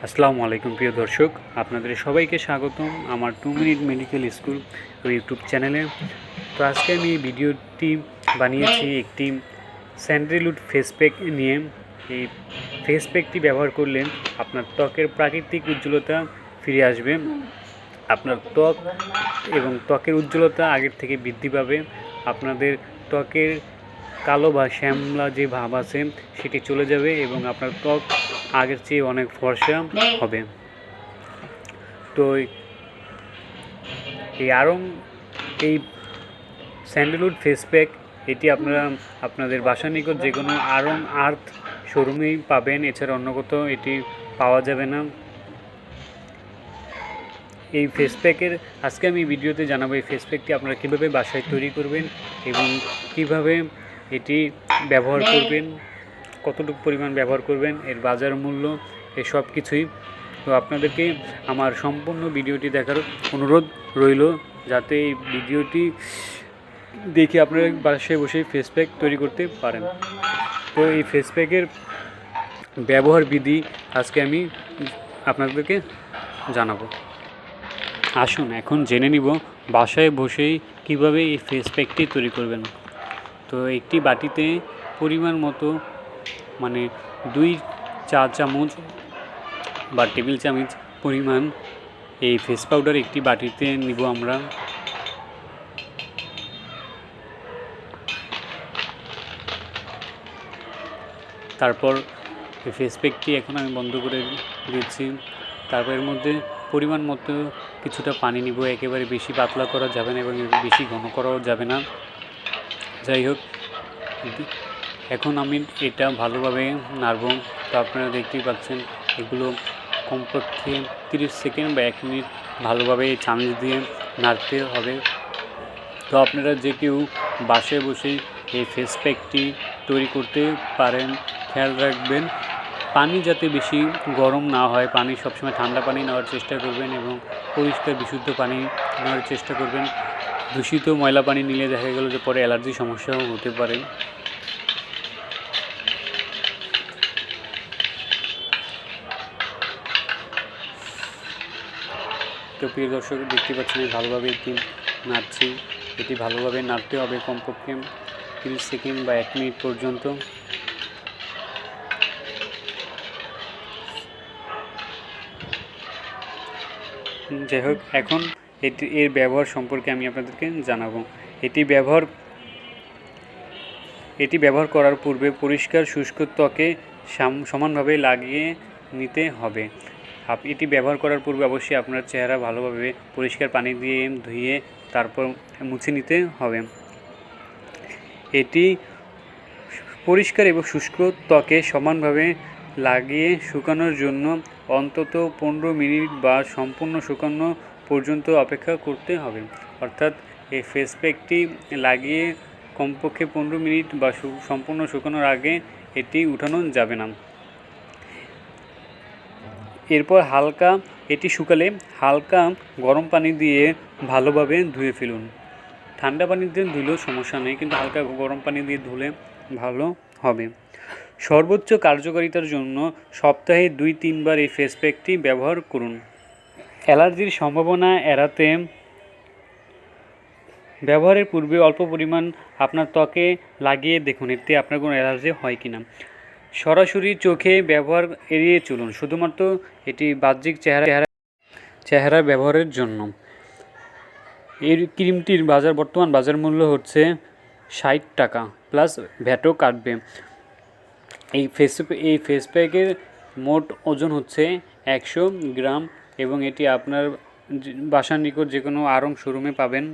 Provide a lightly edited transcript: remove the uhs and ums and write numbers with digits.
আসসালামু আলাইকুম প্রিয় দর্শক, আপনাদের সবাইকে স্বাগতম আমার 2 মিনিট মেডিকেল স্কুল ইউটিউব চ্যানেলে। তো আজকে আমি এই ভিডিওটি বানিয়েছি একটি স্যান্ডেলউড ফেস প্যাক নিয়ে। এই ফেস প্যাকটি ব্যবহার করলে আপনার ত্বকের প্রাকৃতিক উজ্জ্বলতা ফিরে আসবে। আপনার ত্বক এবং ত্বকের উজ্জ্বলতা আগের থেকে বৃদ্ধি পাবে। আপনাদের ত্বকের কালো বা শ্যামলা যে ভাব আছে সেটি চলে যাবে এবং আপনার ত্বক আগের চেয়ে অনেক ফর্সা হবে। তো এই স্যান্ডেলউড ফেস প্যাক এটি আপনারা আপনাদের বাসার নিকট যে কোনো আর্থ শোরুমেই পাবেন, এছাড়া অন্য কোথাও এটি পাওয়া যাবে না। এই ফেস প্যাকের আজকে আমি ভিডিওতে জানাবো এই ফেস প্যাকটি আপনারা কীভাবে বাসায় তৈরি করবেন এবং কিভাবে এটি ব্যবহার করবেন, কতটুকু পরিমাণ ব্যবহার করবেন, এর বাজার মূল্য, এসব কিছুই। তো আপনাদেরকে আমার সম্পূর্ণ ভিডিওটি দেখার অনুরোধ রইল, যাতে এই ভিডিওটি দেখে আপনারা বাসায় বসে ফেস প্যাক তৈরি করতে পারেন। তো এই ফেস প্যাকের ব্যবহার বিধি আজকে আমি আপনাদেরকে জানাবো। আসুন এখন জেনে নিব বাসায় বসেই কিভাবে এই ফেস প্যাকটি তৈরি করবেন। তো একটি বাটিতে পরিমাণ মতো মানে 2 চা চামচ বা টেবিল চামচ পরিমাণ এই ফেস পাউডার একটি বাটিতে নিব আমরা। তারপর এই ফেস প্যাকটি এখন আমি বন্ধ করে দিচ্ছি। তারপর এর মধ্যে পরিমাণ মতো কিছুটা পানি নিব। একেবারে বেশি পাতলা করা যাবে না এবং বেশি ঘন করাও যাবে না। যাই হোক, এখন আমি এটা ভালোভাবে নাড়ব। তো আপনারা দেখতেই পাচ্ছেন এগুলো কমপক্ষে 30 সেকেন্ড বা 1 মিনিট ভালোভাবে চামচ দিয়ে নাড়তে হবে। তো আপনারা যে কেউ বাসায় বসেই এই ফেস প্যাকটি তৈরি করতে পারেন। খেয়াল রাখবেন পানি যাতে বেশি গরম না হয়, পানি সবসময় ঠান্ডা পানি নেওয়ার চেষ্টা করবেন এবং পরিষ্কার বিশুদ্ধ পানি নেওয়ার চেষ্টা করবেন। দূষিত ময়লা পানি নিলে দেখা গেল যে পরে অ্যালার্জি সমস্যাও হতে পারে। তো প্রিয় দর্শক দেখতে পাচ্ছেন ভালোভাবে এটি নাড়ছি। এটি ভালোভাবে নাড়তে হবে কমপক্ষে 30 সেকেন্ড বা 1 মিনিট পর্যন্ত। যাই হোক, এখন এর ব্যবহার সম্পর্কে আমি আপনাদেরকে জানাবো। এটি ব্যবহার করার পূর্বে পরিষ্কার শুষ্ক ত্বকে সমানভাবে লাগিয়ে নিতে হবে। এটি ব্যবহার করার পূর্বে অবশ্যই আপনার চেহারা ভালোভাবে পরিষ্কার পানি দিয়ে ধুয়ে তারপর মুছে নিতে হবে। এটি পরিষ্কার এবং শুষ্ক ত্বকে সমানভাবে লাগিয়ে শুকানোর জন্য অন্তত 15 মিনিট বা সম্পূর্ণ শুকানো পর্যন্ত অপেক্ষা করতে হবে। অর্থাৎ এই ফেস প্যাকটি লাগিয়ে কমপক্ষে 15 মিনিট বা সম্পূর্ণ শুকানোর আগে এটি উঠানো যাবে না। এরপর এটি শুকালে হালকা গরম পানি দিয়ে ভালোভাবে ধুয়ে ফেলুন। ঠান্ডা পানি দিয়ে ধুলেও সমস্যা নেই, কিন্তু হালকা গরম পানি দিয়ে ধুলে ভালো হবে। সর্বোচ্চ কার্যকারিতার জন্য সপ্তাহে 2-3 বার এই ফেস প্যাকটি ব্যবহার করুন। অ্যালার্জির সম্ভাবনা এড়াতে ব্যবহারের পূর্বে অল্প পরিমাণ আপনার ত্বকে লাগিয়ে দেখুন এতে আপনার কোনো অ্যালার্জি হয় কি না। সরাসরি চোখে ব্যবহার এড়িয়ে চলুন, শুধুমাত্র এটি বাহ্যিক চেহারা ব্যবহারের জন্য। এই ক্রিমটির বর্তমান বাজার মূল্য হচ্ছে 60 টাকা প্লাস ভ্যাটও কাটবে। এই ফেস প্যাকের মোট ওজন হচ্ছে 100 গ্রাম এবং এটি আপনার বাসার নিকট যে কোনো শোরুমে পাবেন।